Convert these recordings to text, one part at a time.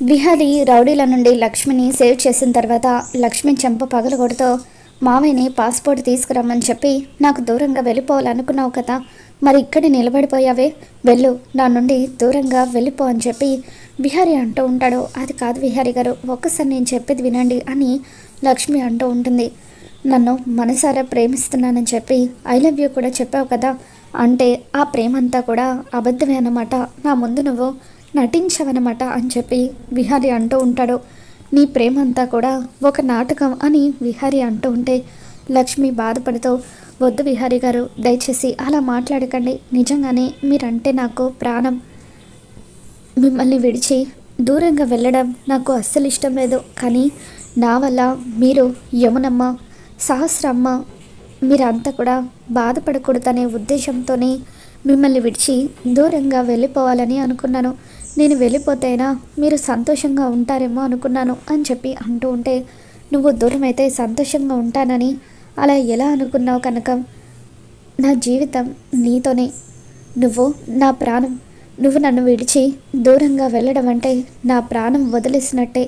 విహారి రౌడీల నుండి లక్ష్మిని సేవ్ చేసిన తర్వాత లక్ష్మి చెంప పగలగొడుతూ మామయ్యని పాస్పోర్ట్ తీసుకురమ్మని చెప్పి నాకు దూరంగా వెళ్ళిపోవాలనుకున్నావు కదా, మరి ఇక్కడ నిలబడిపోయావే, వెళ్ళు, నా నుండి దూరంగా వెళ్ళిపో అని చెప్పి విహారి అంటూ ఉంటాడు. అది కాదు విహారి గారు, ఒక్కసారి నేను చెప్పేది వినండి అని లక్ష్మి అంటూ ఉంటుంది. నన్ను మనసారా ప్రేమిస్తున్నానని చెప్పి ఐ లవ్ యూ కూడా చెప్పావు కదా, అంటే ఆ ప్రేమ అంతా కూడా అబద్ధమే అన్నమాట, నా ముందు నువ్వు నటించవన్నమాట అని చెప్పి విహారి అంటూ ఉంటాడు. నీ ప్రేమ అంతా కూడా ఒక నాటకం అని విహారి అంటూ ఉంటే లక్ష్మి బాధపడుతూ, వద్దు విహారి గారు, దయచేసి అలా మాట్లాడకండి, నిజంగానే మీరంటే నాకు ప్రాణం, మిమ్మల్ని విడిచి దూరంగా వెళ్ళడం నాకు అస్సలు ఇష్టం లేదు, కానీ నా వల్ల మీరు యమునమ్మ, సహస్రమ్మ మీరంతా కూడా బాధపడకూడదనే ఉద్దేశంతోనే మిమ్మల్ని విడిచి దూరంగా వెళ్ళిపోవాలని అనుకున్నాను, నేను వెళ్ళిపోతేనా మీరు సంతోషంగా ఉంటారేమో అనుకున్నాను అని చెప్పి అంటూ ఉంటే, నువ్వు దూరం అయితే సంతోషంగా ఉంటానని అలా ఎలా అనుకున్నావు కనకం, నా జీవితం నీతోనే, నువ్వు నా ప్రాణం, నువ్వు నన్ను విడిచి దూరంగా వెళ్ళడం అంటే నా ప్రాణం వదిలేసినట్టే,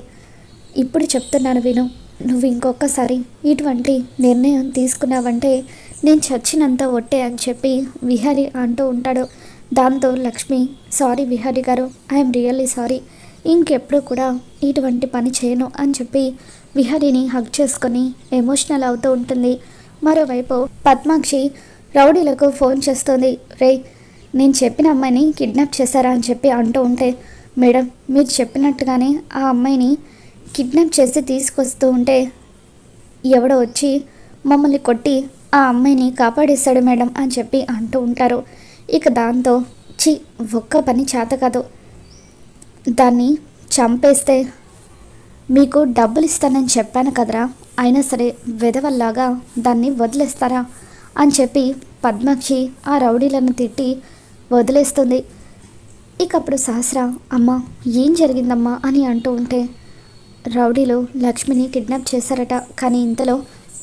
ఇప్పుడు చెప్తున్నాను విను, నువ్వు ఇంకొకసారి ఇటువంటి నిర్ణయం తీసుకున్నావంటే నేను చచ్చినంత ఒట్టే అని చెప్పి విహారి అంటూ ఉంటాడు. దాంతో లక్ష్మి, సారీ విహారి గారు, ఐఎమ్ రియల్లీ సారీ, ఇంకెప్పుడు కూడా ఇటువంటి పని చేయను అని చెప్పి విహారిని హగ్ చేసుకొని ఎమోషనల్ అవుతూ ఉంటుంది. మరోవైపు పద్మాక్షి రౌడీలకు ఫోన్ చేస్తుంది. రే, నేను చెప్పిన అమ్మాయిని కిడ్నాప్ చేశారా అని చెప్పి అంటూ ఉంటే, మేడం మీరు చెప్పినట్టుగానే ఆ అమ్మాయిని కిడ్నాప్ చేసి తీసుకొస్తూ ఉంటే ఎవడో వచ్చి మమ్మల్ని కొట్టి ఆ అమ్మాయిని కాపాడేశాడు మేడం అని చెప్పి అంటూ ఉంటారు. ఇక దాంతో ఒక్క పని చేత కాదు, దాన్ని చంపేస్తే మీకు డబ్బులు ఇస్తానని చెప్పాను కదరా, అయినా సరే వెధవల్లాగా దాన్ని వదిలేస్తారా అని చెప్పి పద్మాక్షి ఆ రౌడీలను తిట్టి వదిలేస్తుంది. ఇక అప్పుడు సహస్ర, అమ్మ ఏం జరిగిందమ్మా అని అంటూ ఉంటే, రౌడీలు లక్ష్మిని కిడ్నాప్ చేశారట, కానీ ఇంతలో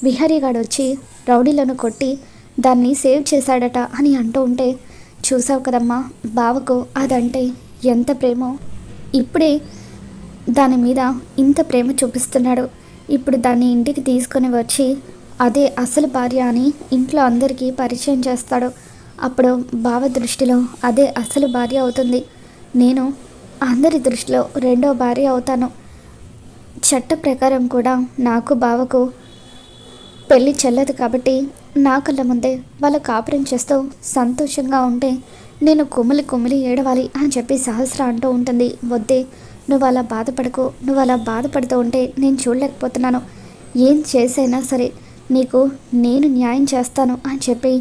విహారీగాడు వచ్చి రౌడీలను కొట్టి దాన్ని సేవ్ చేశాడట అని అంటూ ఉంటే, చూసావు కదమ్మా బావకు అదంటే ఎంత ప్రేమో, ఇప్పుడే దాని మీద ఇంత ప్రేమ చూపిస్తున్నాడు, ఇప్పుడు దాన్ని ఇంటికి తీసుకొని వచ్చి అదే అసలు భార్య అని ఇంట్లో అందరికీ పరిచయం చేస్తాడు, అప్పుడు బావ దృష్టిలో అదే అసలు భార్య అవుతుంది, నేను అందరి దృష్టిలో రెండో భార్య అవుతాను, చట్ట ప్రకారం కూడా నాకు బావకు పెళ్ళి చెల్లదు కాబట్టి నా కళ్ళ ముందే వాళ్ళ కాపురం చేస్తూ సంతోషంగా ఉంటే నేను కుమిలి కుమిలి ఏడవాలి అని చెప్పి సహస్ర అంటూ ఉంటుంది. వద్దే, నువ్వు అలా బాధపడకు, నువ్వు అలా బాధపడుతూ ఉంటే నేను చూడలేకపోతున్నాను, ఏం చేసైనా సరే నీకు నేను న్యాయం చేస్తాను అని చెప్పి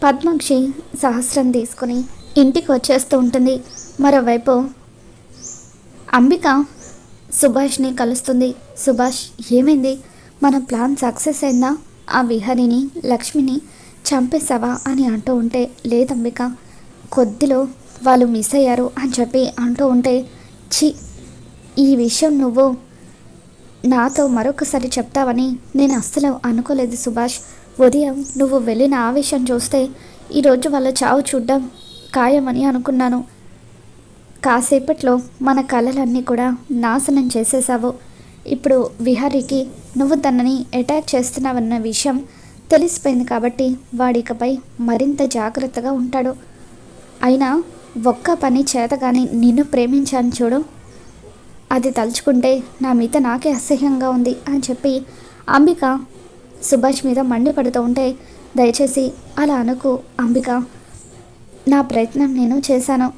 పద్మాక్షి సహస్రం తీసుకొని ఇంటికి వచ్చేస్తూ ఉంటుంది. మరోవైపు అంబిక సుభాష్ని కలుస్తుంది. సుభాష్, ఏమైంది, మన ప్లాన్ సక్సెస్ అయిందా, ఆ విహారిని లక్ష్మిని చంపేశావా అని అంటూ ఉంటే, లేదంబిక, కొద్దిలో వాళ్ళు మిస్ అయ్యారు అని చెప్పి అంటూ ఉంటే, ఈ విషయం నువ్వు నాతో మరొకసారి చెప్తావని నేను అస్సలు అనుకోలేదు సుభాష్, ఉదయం నువ్వు వెళ్ళిన ఆ విషయం చూస్తే ఈరోజు వాళ్ళ చావు చూడ్డం ఖాయమని అనుకున్నాను, కాసేపట్లో మన కళలన్నీ కూడా నాశనం చేసేసావు, ఇప్పుడు విహారీకి నువ్వు తనని అటాక్ చేస్తున్నావన్న విషయం తెలిసిపోయింది కాబట్టి వాడికపై మరింత జాగ్రత్తగా ఉంటాడు, అయినా ఒక్క పని చేతగాని నిన్ను ప్రేమించాను చూడు, అది తలుచుకుంటే నా మీద నాకే అసహ్యంగా ఉంది అని చెప్పి అంబిక సుభాష్ మీద మండిపడుతూ ఉంటే, దయచేసి అలా అనుకు అంబిక, నా ప్రయత్నం నేను చేశాను,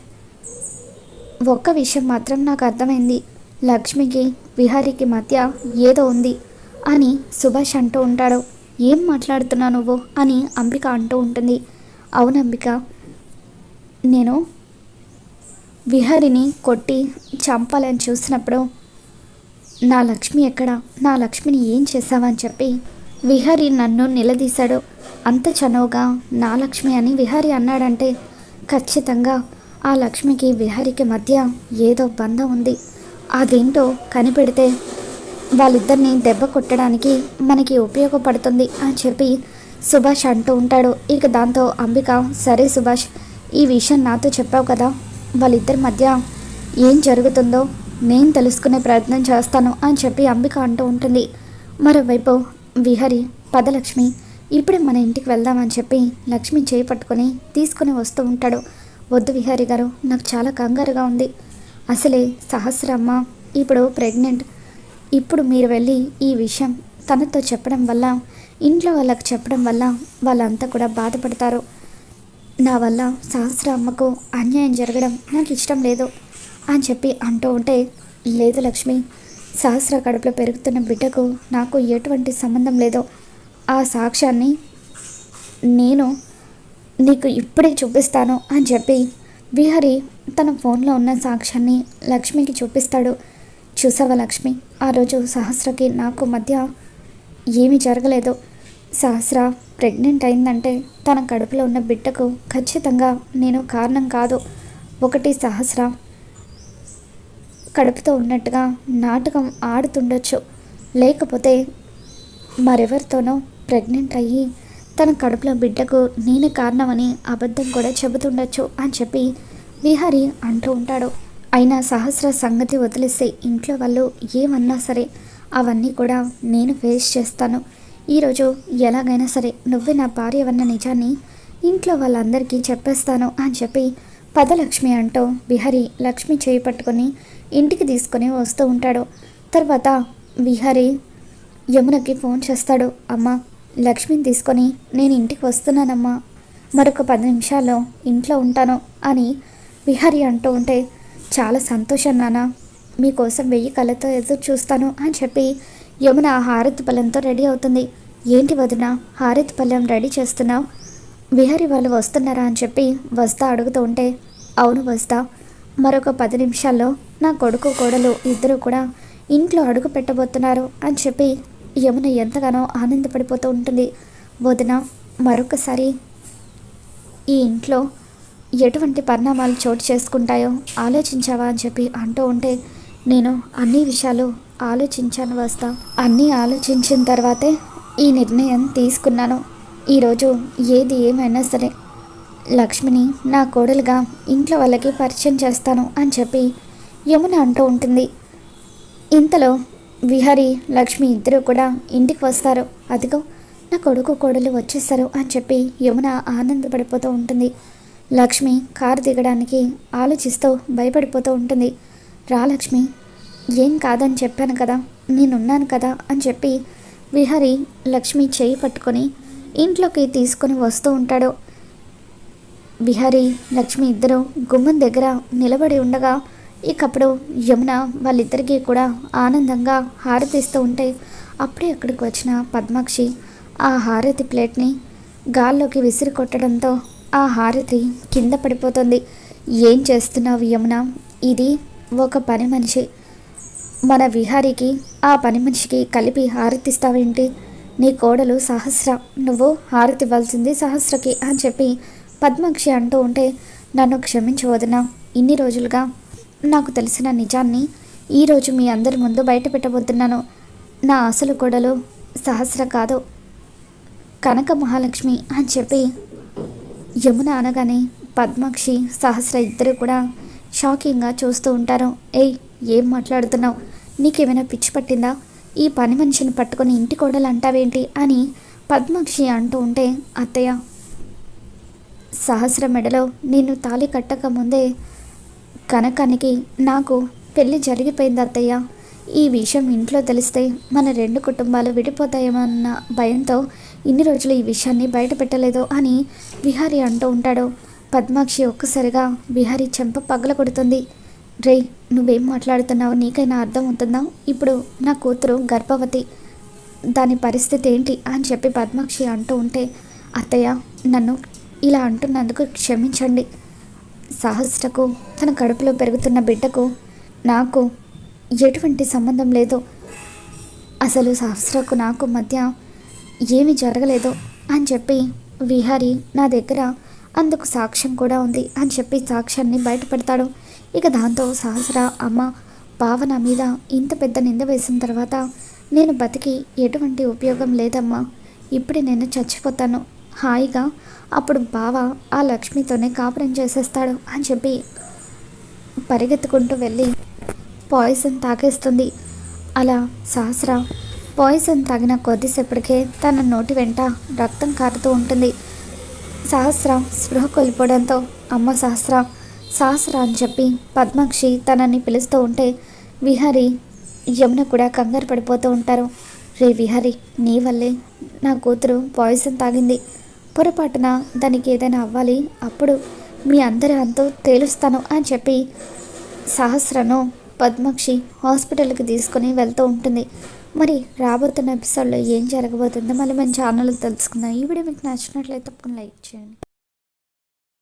ఒక్క విషయం మాత్రం నాకు అర్థమైంది, లక్ష్మికి విహారీకి మధ్య ఏదో ఉంది అని సుభాష్ అంటూ ఉంటాడు. ఏం మాట్లాడుతున్నావు నువ్వు అని అంబిక అంటూ ఉంటుంది. అవును అంబిక, నేను విహారిని కొట్టి చంపాలని చూసినప్పుడు నా లక్ష్మి ఎక్కడ, నా లక్ష్మిని ఏం చేశావని చెప్పి విహారీ నన్ను నిలదీశాడు, అంత చనువుగా నా లక్ష్మి అని విహారీ అన్నాడంటే ఖచ్చితంగా ఆ లక్ష్మికి విహారీకి మధ్య ఏదో బంధం ఉంది, అదేంటో కనిపెడితే వాళ్ళిద్దరిని దెబ్బ కొట్టడానికి మనకి ఉపయోగపడుతుంది అని చెప్పి సుభాష్ అంటూ ఉంటాడు. ఇక దాంతో అంబిక, సరే సుభాష్, ఈ విషయం నాతో చెప్పావు కదా, వాళ్ళిద్దరి మధ్య ఏం జరుగుతుందో నేను తెలుసుకునే ప్రయత్నం చేస్తాను అని చెప్పి అంబిక అంటూ ఉంటుంది. మరోవైపు విహరి, పదలక్ష్మి ఇప్పుడే మన ఇంటికి వెళ్దామని చెప్పి లక్ష్మి చేయి పట్టుకొని తీసుకుని వస్తూ ఉంటాడు. వద్దు విహారి గారు, నాకు చాలా కంగారుగా ఉంది. అసలే సహస్రమ్మ ఇప్పుడు ప్రెగ్నెంట్. ఇప్పుడు మీరు వెళ్ళి ఈ విషయం తనతో చెప్పడం వల్ల, ఇంట్లో వాళ్ళకి చెప్పడం వల్ల వాళ్ళంతా కూడా బాధపడతారు. నా వల్ల సహస్ర అమ్మకు అన్యాయం జరగడం నాకు ఇష్టం లేదు అని చెప్పి అంటూ ఉంటే, లేదు లక్ష్మి, సహస్ర కడుపులో పెరుగుతున్న బిడ్డకు నాకు ఎటువంటి సంబంధం లేదు. ఆ సాక్ష్యాన్ని నేను నీకు ఇప్పుడే చూపిస్తాను అని చెప్పి విహరి తన ఫోన్లో ఉన్న సాక్ష్యాన్ని లక్ష్మికి చూపిస్తాడు. చూసావా లక్ష్మి, ఆ రోజు సహస్రకి నాకు మధ్య ఏమీ జరగలేదు. సహస్ర ప్రెగ్నెంట్ అయిందంటే తన కడుపులో ఉన్న బిడ్డకు ఖచ్చితంగా నేను కారణం కాదు. ఒకటి సహస్ర కడుపుతో ఉన్నట్టుగా నాటకం ఆడుతుండొచ్చు, లేకపోతే మరెవరితోనో ప్రెగ్నెంట్ అయ్యి తన కడుపులో బిడ్డకు నేనే కారణమని అబద్ధం కూడా చెబుతుండొచ్చు అని చెప్పి విహారి అంటూ ఉంటాడు. అయినా సహస్ర సంగతి వదిలేస్తే ఇంట్లో వాళ్ళు ఏమన్నా సరే అవన్నీ కూడా నేను ఫేస్ చేస్తాను. ఈరోజు ఎలాగైనా సరే నువ్వే నా భార్య అన్న నిజాన్ని ఇంట్లో వాళ్ళందరికీ చెప్పేస్తాను అని చెప్పి పదలక్ష్మి అంటూ విహరి లక్ష్మి చేయి పట్టుకొని ఇంటికి తీసుకొని వస్తూ ఉంటాడు. తర్వాత విహరి యమునకి ఫోన్ చేస్తాడు. అమ్మ, లక్ష్మిని తీసుకొని నేను ఇంటికి వస్తున్నానమ్మా, మరొక 10 నిమిషాల్లో ఇంట్లో ఉంటాను అని విహరి అంటూ ఉంటే, చాలా సంతోషం నాన్న, మీకోసం 1000 కళ్ళతో ఎదురు చూస్తాను అని చెప్పి యమున హారతి పళ్ళెంతో రెడీ అవుతుంది. ఏంటి వదిన, హారతి పళ్ళెం రెడీ చేస్తున్నావు? విహరి వాళ్ళు వస్తున్నారా అని చెప్పి వస్తా అడుగుతూ ఉంటే, అవును వస్తా, మరొక 10 నిమిషాల్లో నా కొడుకు కోడలు ఇద్దరు కూడా ఇంట్లో అడుగు పెట్టబోతున్నారు అని చెప్పి యమున ఎంతగానో ఆనందపడిపోతూ ఉంటుంది. వదిన, మరొకసారి ఈ ఇంట్లో ఎటువంటి పరిణామాలు చోటు చేసుకుంటాయో ఆలోచించావా అని చెప్పి అంటూ ఉంటే, నేను అన్ని విషయాలు ఆలోచించాను వస్తా, అన్నీ ఆలోచించిన తర్వాతే ఈ నిర్ణయం తీసుకున్నాను. ఈరోజు ఏది ఏమైనా సరే లక్ష్మిని నా కోడలుగా ఇంట్లో వాళ్ళకి పరిచయం చేస్తాను అని చెప్పి యమున అంటూ ఉంటుంది. ఇంతలో విహరి లక్ష్మి ఇద్దరు కూడా ఇంటికి వస్తారు. అదిగో నా కొడుకు కోడలు వచ్చేస్తారు అని చెప్పి యమున ఆనందపడిపోతూ ఉంటుంది. లక్ష్మి కారు దిగడానికి ఆలోచిస్తూ భయపడిపోతూ ఉంటుంది. రా లక్ష్మి, ఏం కాదని చెప్పాను కదా, నేనున్నాను కదా అని చెప్పి విహరి లక్ష్మి చేయి పట్టుకొని ఇంట్లోకి తీసుకొని వస్తూ ఉంటాడు. విహరి లక్ష్మి ఇద్దరు గుమ్మం దగ్గర నిలబడి ఉండగా ఇకప్పుడు యమున వాళ్ళిద్దరికీ కూడా ఆనందంగా హారతి ఇస్తూ ఉంటే, అప్పుడే అక్కడికి వచ్చిన పద్మాక్షి ఆ హారతి ప్లేట్ని గాల్లోకి విసిరి కొట్టడంతో ఆ హారతి కింద పడిపోతుంది. ఏం చేస్తున్నావు యమున, ఇది ఒక పని మనిషి, మన విహారికి ఆ పని మనిషికి కలిపి హారతిస్తావేంటి? నీ కోడలు సహస్ర, నువ్వు హారతి ఇవ్వాల్సింది సహస్రకి అని చెప్పి పద్మాక్షి అంటూ ఉంటే, నన్ను క్షమించు వదిన, ఇన్ని రోజులుగా నాకు తెలిసిన నిజాన్ని ఈరోజు మీ అందరి ముందు బయట పెట్టబోతున్నాను. నా అసలు కోడలు సహస్ర కాదు, కనక మహాలక్ష్మి అని చెప్పి యమున అనగానే పద్మాక్షి సహస్ర ఇద్దరు కూడా షాకింగ్గా చూస్తూ ఉంటారు. ఏయ్, ఏం మాట్లాడుతున్నావు? నీకేమైనా పిచ్చి పట్టిందా? ఈ పని మనిషిని పట్టుకొని ఇంటి కోడలు అంటావేంటి అని పద్మాక్షి అంటూ ఉంటే, అత్తయ్య, సహస్ర మెడలో నేను తాళి కట్టక ముందే కనకానికి నాకు పెళ్ళి జరిగిపోయింది అత్తయ్య. ఈ విషయం ఇంట్లో తెలిస్తే మన 2 కుటుంబాలు విడిపోతాయేమన్న భయంతో ఇన్ని రోజులు ఈ విషయాన్ని బయట పెట్టలేదు అని విహారి అంటూ ఉంటాడు. పద్మాక్షి ఒక్కసారిగా విహారి చెంప పగల కొడుతుంది. రే, నువ్వేం మాట్లాడుతున్నావు? నీకైనా అర్థం అవుతుందా? ఇప్పుడు నా కూతురు గర్భవతి, దాని పరిస్థితి ఏంటి అని చెప్పి పద్మాక్షి అంటూ ఉంటే, అత్తయ్య, నన్ను ఇలా అంటున్నందుకు క్షమించండి. సహస్రకు తన కడుపులో పెరుగుతున్న బిడ్డకు నాకు ఎటువంటి సంబంధం లేదు. అసలు సహస్రకు నాకు మధ్య ఏమీ జరగలేదు అని చెప్పి విహారి నా దగ్గర అందుకు సాక్ష్యం కూడా ఉంది అని చెప్పి సాక్ష్యాన్ని బయటపెడతాడు. ఇక దాంతో సహస్ర అమ్మ, భావన మీద ఇంత పెద్ద నింద వేసిన తర్వాత నేను బతికి ఎటువంటి ఉపయోగం లేదమ్మా, ఇప్పుడే నేను చచ్చిపోతాను హాయిగా, అప్పుడు బావ ఆ లక్ష్మితోనే కాపురం చేసేస్తాడు అని చెప్పి పరిగెత్తుకుంటూ వెళ్ళి పాయిజన్ తాగేస్తుంది. అలా సహస్ర పాయిజన్ తాగిన కొద్దిసేపటికే తన నోటి వెంట రక్తం కారుతూ ఉంటుంది. సహస్ర స్పృహ కోల్పోవడంతో అమ్మ సహస్ర సహస్ర అని చెప్పి పద్మాక్షి తనని పిలుస్తూ ఉంటే విహారి యమున కూడా కంగారు పడిపోతూ ఉంటారు. రే విహారి, నీ వల్లే నా కూతురు పాయిజన్ తాగింది. పొరపాటున దానికి ఏదైనా అవ్వాలి, అప్పుడు మీ అందరి అంతు తేలుస్తాను అని చెప్పి సహస్రను పద్మాక్షి హాస్పిటల్కి తీసుకొని వెళ్తూ ఉంటుంది. మరి రాబోతున్న ఎపిసోడ్లో ఏం జరగబోతుందో మళ్ళీ మన ఛానల్లో తెలుసుకుందాం. ఈ వీడియో మీకు నచ్చినట్లయితే తప్పకుండా లైక్ చేయండి.